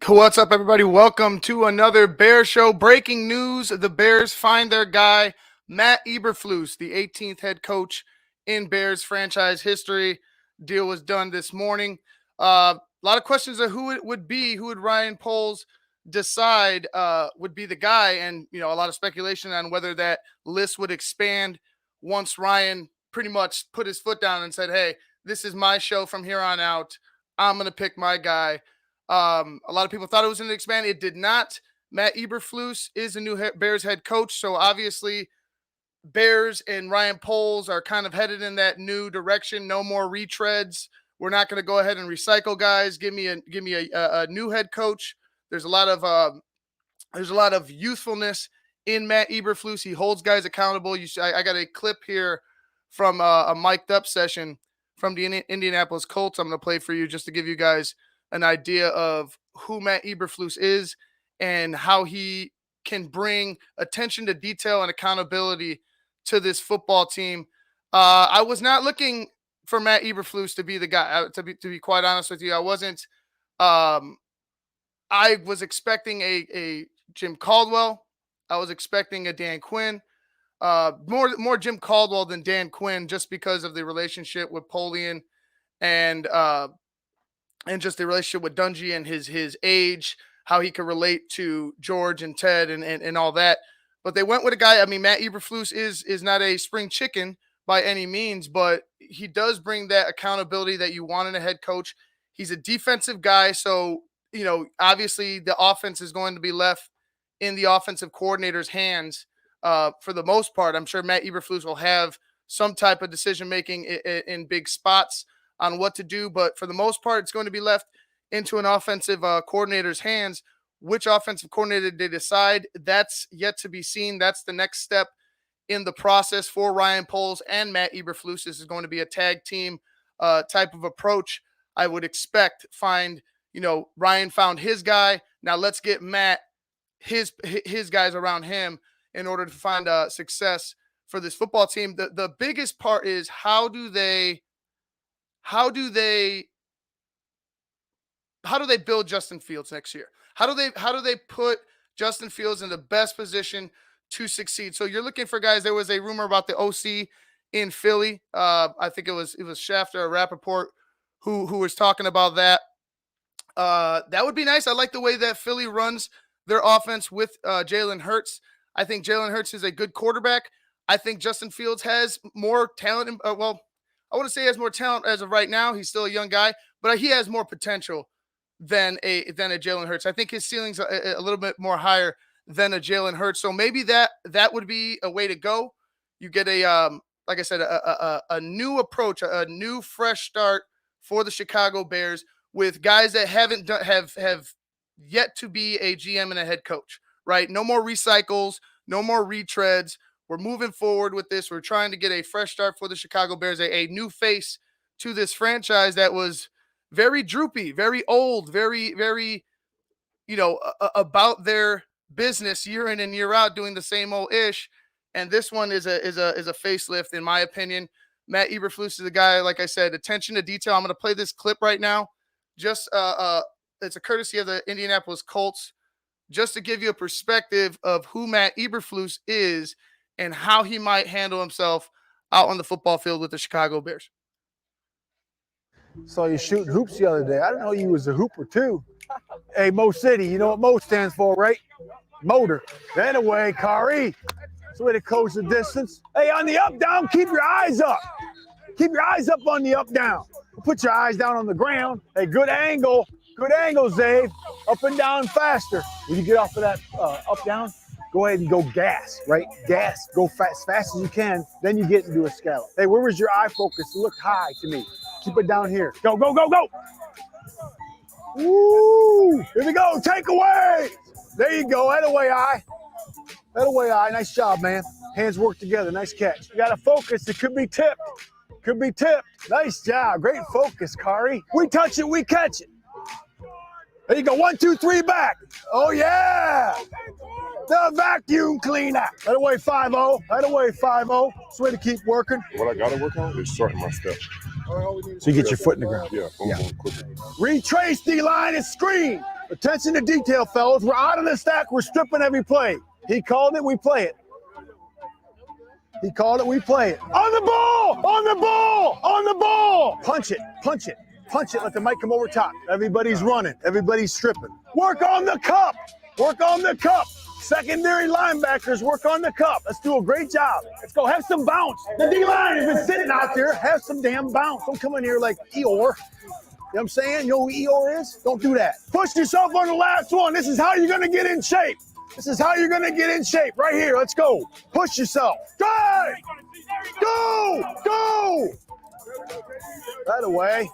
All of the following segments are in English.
What's up, everybody? Welcome to another Bear Show. Breaking news, the Bears find their guy, Matt Eberflus, the 18th head coach in Bears franchise history. Deal was done this morning. A lot of questions of who it would be, who would Ryan Poles decide would be the guy, and a lot of speculation on whether that list would expand once Ryan pretty much put his foot down and said, hey, this is my show from here on out. I'm going to pick my guy. A lot of people thought it was going to expand. It did not. Matt Eberflus is a new Bears head coach, so obviously Bears and Ryan Poles are kind of headed in that new direction. No more retreads. We're not going to go ahead and recycle guys. Give me a new head coach. There's a lot of youthfulness in Matt Eberflus. He holds guys accountable. I got a clip here from a mic'd up session from the Indianapolis Colts. I'm going to play for you just to give you guys an idea of who Matt Eberflus is and how he can bring attention to detail and accountability to this football team. I was not looking for Matt Eberflus to be the guy. To be quite honest with you, I wasn't. I was expecting a Jim Caldwell. I was expecting a Dan Quinn. More Jim Caldwell than Dan Quinn, just because of the relationship with Polian and just the relationship with Dungy and his age, how he could relate to George and Ted and all that. But they went with a guy. I mean, Matt Eberflus is not a spring chicken by any means, but he does bring that accountability that you want in a head coach. He's a defensive guy, so obviously the offense is going to be left in the offensive coordinator's hands for the most part. I'm sure Matt Eberflus will have some type of decision making in big spots on what to do, but for the most part, it's going to be left into an offensive coordinator's hands. Which offensive coordinator they decide, that's yet to be seen. That's the next step in the process for Ryan Poles and Matt Eberflus. This is going to be a tag team type of approach, I would expect. Ryan found his guy. Now let's get Matt his guys around him in order to find success for this football team. The biggest part is how do they build Justin Fields next year? How do they put Justin Fields in the best position to succeed? So you're looking for guys. There was a rumor about the OC in Philly. I think it was Schefter or Rappaport who was talking about that. That would be nice. I like the way that Philly runs their offense with Jalen Hurts. I think Jalen Hurts is a good quarterback. I think Justin Fields has more talent. I want to say he has more talent as of right now. He's still a young guy, but he has more potential than a Jalen Hurts. I think his ceiling's a little bit more higher than a Jalen Hurts. So maybe that would be a way to go. You get like I said, a new approach, a new fresh start for the Chicago Bears with guys that have yet to be a GM and a head coach, right? No more recycles, no more retreads. We're moving forward with this. We're trying to get a fresh start for the Chicago Bears, a new face to this franchise that was very droopy, very old, very, very, about their business year in and year out, doing the same old ish. And this one is a facelift, in my opinion. Matt Eberflus is a guy, like I said, attention to detail. I'm going to play this clip right now. Just it's a courtesy of the Indianapolis Colts, just to give you a perspective of who Matt Eberflus is and how he might handle himself out on the football field with the Chicago Bears. Saw you shooting hoops the other day. I didn't know you was a hooper too. Hey, Mo City, you know what Mo stands for, right? Motor. That away, Kari. That's the way to coach the distance. Hey, on the up down, keep your eyes up. Keep your eyes up on the up down. Put your eyes down on the ground. Hey, good angle. Good angle, Zave. Up and down faster. When you get off of that up down, go ahead and go gas, right? Gas. Go as fast as you can. Then you get into a scallop. Hey, where was your eye focus? It looked high to me. Keep it down here. Go, go, go, go. Woo! Here we go. Take away. There you go. That away, eye. That away, eye. Nice job, man. Hands work together. Nice catch. You got to focus. It could be tipped. Could be tipped. Nice job. Great focus, Kari. We touch it. We catch it. There you go. 1, 2, 3, back. Oh, yeah. The vacuum cleaner. That away 5-0. That away 5-0. It's a way to keep working. What I got to work on is shorten my step. So you get your foot in the ground. Yeah. Boom, quicker. Retrace the line and screen. Attention to detail, fellas. We're out of the stack. We're stripping every play. He called it. We play it. He called it. We play it. On the ball! On the ball! On the ball! Punch it. Punch it. Punch it. Let the mic come over top. Everybody's running. Everybody's stripping. Work on the cup. Work on the cup. Secondary linebackers, work on the cup. Let's do a great job. Let's go. Have some bounce. The D-line has been sitting out there. Have some damn bounce. Don't come in here like Eeyore. You know what I'm saying? You know who Eeyore is? Don't do that. Push yourself on the last one. This is how you're going to get in shape. This is how you're going to get in shape. Right here. Let's go. Push yourself. Drive. Go. Go. Right away.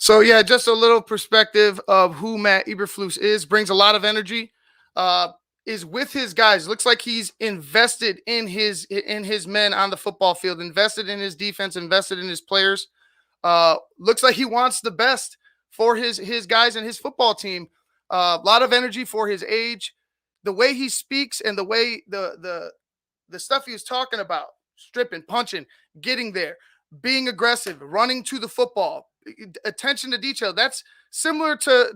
So, yeah, just a little perspective of who Matt Eberflus is. Brings a lot of energy, is with his guys. Looks like he's invested in his men on the football field, invested in his defense, invested in his players. Looks like he wants the best for his guys and his football team. A lot of energy for his age. The way he speaks and the way the stuff he was talking about, stripping, punching, getting there, being aggressive, running to the football, attention to detail. That's similar to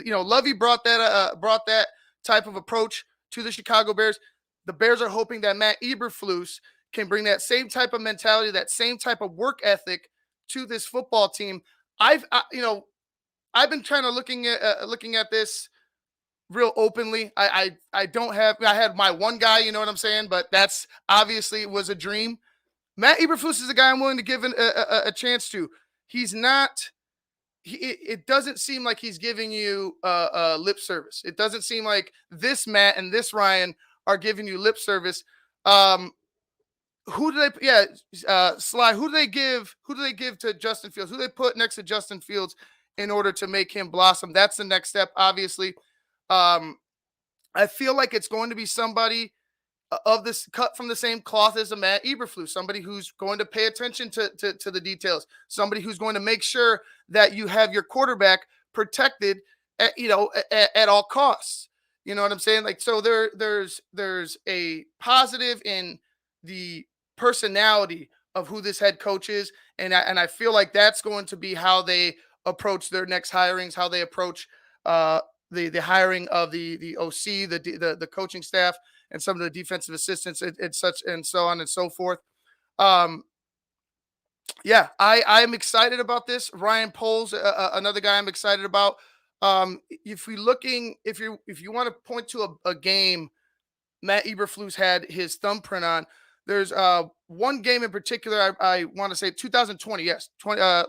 Lovey brought that type of approach to the Chicago Bears. The Bears are hoping that Matt Eberflus can bring that same type of mentality, that same type of work ethic to this football team. I've been trying to looking at this real openly. I had my one guy, you know what I'm saying, but that's obviously was a dream. Matt Eberflus is a guy I'm willing to give a chance to. He's not. It doesn't seem like he's giving you lip service. It doesn't seem like this Matt and this Ryan are giving you lip service. Who do they? Yeah, Sly. Who do they give? Who do they give to Justin Fields? Who do they put next to Justin Fields in order to make him blossom? That's the next step, obviously. I feel like it's going to be somebody of this cut from the same cloth as a Matt Eberflus, somebody who's going to pay attention to the details, somebody who's going to make sure that you have your quarterback protected at all costs. You know what I'm saying? Like, so there's a positive in the personality of who this head coach is. And I feel like that's going to be how they approach their next hirings, how they approach the hiring of the OC, the coaching staff, and some of the defensive assistants and such and so on and so forth. Yeah, I'm excited about this. Ryan Poles, another guy I'm excited about. If you want to point to a game Matt Eberflus had his thumbprint on, there's one game in particular I want to say 2020. Yes,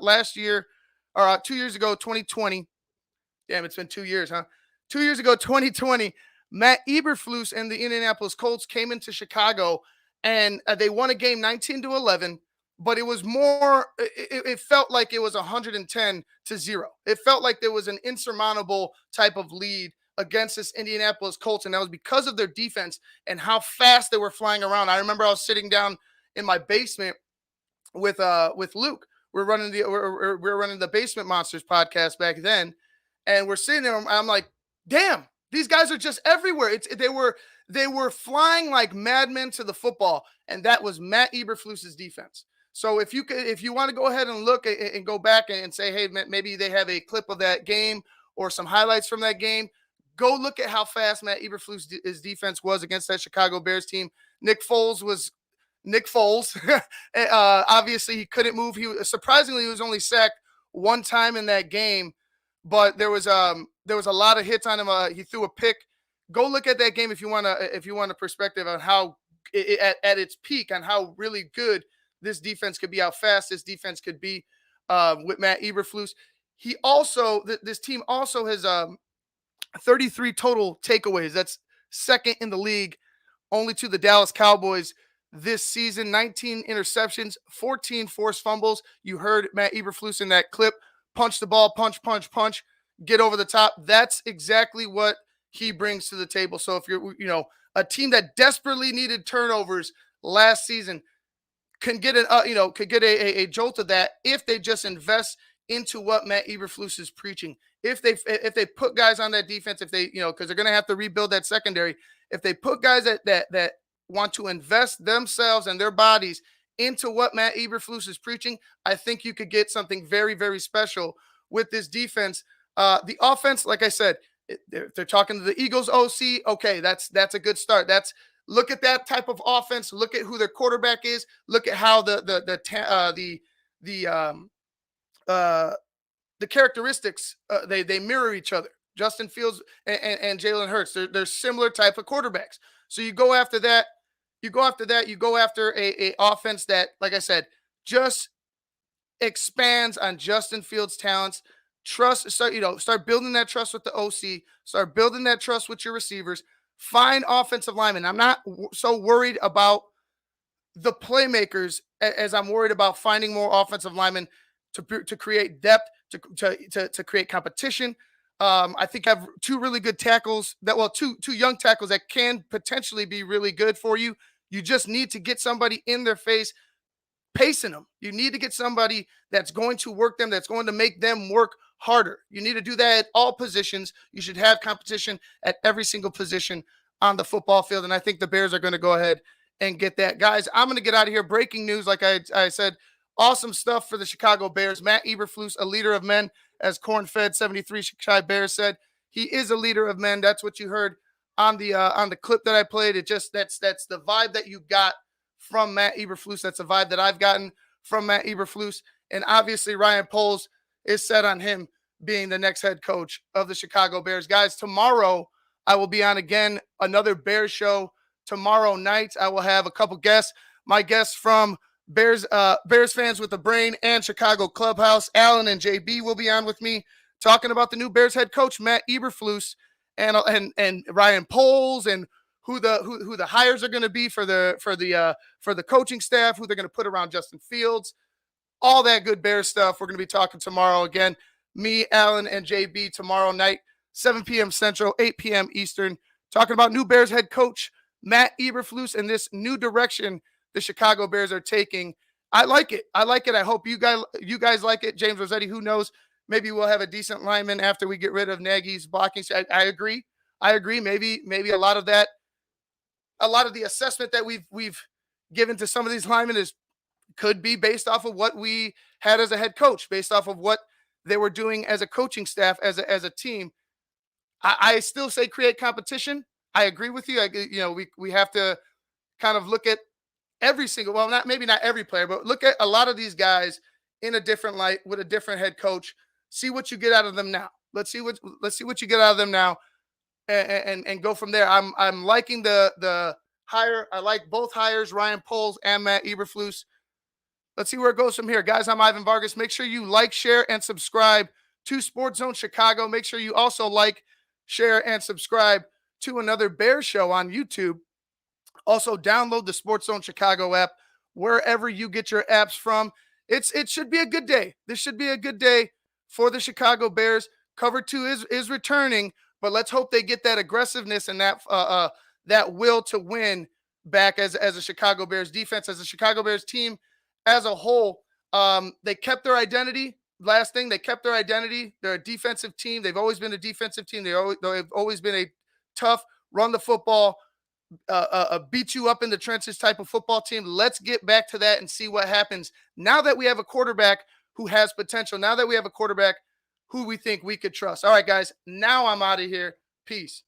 last year or 2 years ago, 2020. Damn, it's been 2 years, huh? 2 years ago, 2020. Matt Eberflus and the Indianapolis Colts came into Chicago, and they won a game 19-11. But it was more. It felt like it was 110-0. It felt like there was an insurmountable type of lead against this Indianapolis Colts, and that was because of their defense and how fast they were flying around. I remember I was sitting down in my basement with Luke. We're running the Basement Monsters podcast back then, and we're sitting there. I'm like, damn, these guys are just everywhere. They were flying like madmen to the football, and that was Matt Eberflus's defense. So if you want to go ahead and look and go back and say, hey, maybe they have a clip of that game or some highlights from that game, go look at how fast Matt Eberflus's defense was against that Chicago Bears team. Nick Foles. Obviously, he couldn't move. He was only sacked one time in that game, but there was a lot of hits on him. He threw a pick. Go look at that game if you want a perspective on how at its peak on how really good this defense could be, how fast this defense could be with Matt Eberflus. This team also has 33 total takeaways. That's second in the league, only to the Dallas Cowboys this season. 19 interceptions, 14 forced fumbles. You heard Matt Eberflus in that clip. Punch the ball, punch, get over the top. That's exactly what he brings to the table. So if you're, a team that desperately needed turnovers last season, could get a jolt of that if they just invest into what Matt Eberflus is preaching. If they put guys on that defense, if they, because they're going to have to rebuild that secondary. If they put guys that want to invest themselves and their bodies into what Matt Eberflus is preaching, I think you could get something very, very special with this defense. The offense, like I said, they're talking to the Eagles OC. Okay, that's a good start. Look at that type of offense. Look at who their quarterback is. Look at how the characteristics they mirror each other. Justin Fields and Jalen Hurts. They're similar type of quarterbacks. So you go after that. You go after a offense that, like I said, just expands on Justin Fields' talents. Start building that trust with the OC. Start building that trust with your receivers. Find offensive linemen. I'm not so worried about the playmakers as I'm worried about finding more offensive linemen to create depth, to create competition. I think I have two really good tackles two young tackles that can potentially be really good for you. You just need to get somebody in their face, pacing them. You need to get somebody that's going to work them, that's going to make them work harder. You need to do that at all positions. You should have competition at every single position on the football field. And I think the Bears are going to go ahead and get that. Guys, I'm going to get out of here. Breaking news, like I said, awesome stuff for the Chicago Bears. Matt Eberflus, a leader of men, as Corn-Fed 73 Chicago Bears said. He is a leader of men. That's what you heard on the clip that I played. That's the vibe that you got from Matt Eberflus. That's a vibe that I've gotten from Matt Eberflus. And obviously Ryan Poles is set on him being the next head coach of the Chicago Bears. Guys, tomorrow I will be on again another Bears show. Tomorrow night I will have a couple guests. My guests from Bears Fans with the Brain and Chicago Clubhouse, Alan and JB, will be on with me talking about the new Bears head coach, Matt Eberflus, and Ryan Poles, and who the hires are going to be for the coaching staff, who they're going to put around Justin Fields, all that good Bears stuff. We're going to be talking tomorrow again. Me, Alan, and JB tomorrow night, 7 p.m. Central, 8 p.m. Eastern, talking about new Bears head coach Matt Eberflus and this new direction the Chicago Bears are taking. I like it. I hope you guys like it. James Rossetti, who knows? Maybe we'll have a decent lineman after we get rid of Nagy's blocking. I agree. Maybe a lot of the assessment that we've given to some of these linemen could be based off of what we had as a head coach, based off of what they were doing as a coaching staff, as a team. I still say create competition. I agree with you. We have to kind of look at every single, maybe not every player, but look at a lot of these guys in a different light with a different head coach. See what you get out of them now. Let's see what you get out of them now, and go from there. I'm liking the hire. I like both hires, Ryan Poles and Matt Eberflus. Let's see where it goes from here, guys. I'm Ivan Vargas. Make sure you like, share, and subscribe to Sports Zone Chicago. Make sure you also like, share, and subscribe to another Bears show on YouTube. Also, download the Sports Zone Chicago app wherever you get your apps from. It should be a good day. This should be a good day for the Chicago Bears. Cover 2 is returning, but let's hope they get that aggressiveness and that will to win back as a Chicago Bears defense, as a Chicago Bears team as a whole. They kept their identity. Last thing, they kept their identity. They're a defensive team. They've always been a defensive team. They've always been a tough, run the football, beat you up in the trenches type of football team. Let's get back to that and see what happens now that we have a quarterback who has potential, now that we have a quarterback who we think we could trust. All right, guys, now I'm out of here. Peace.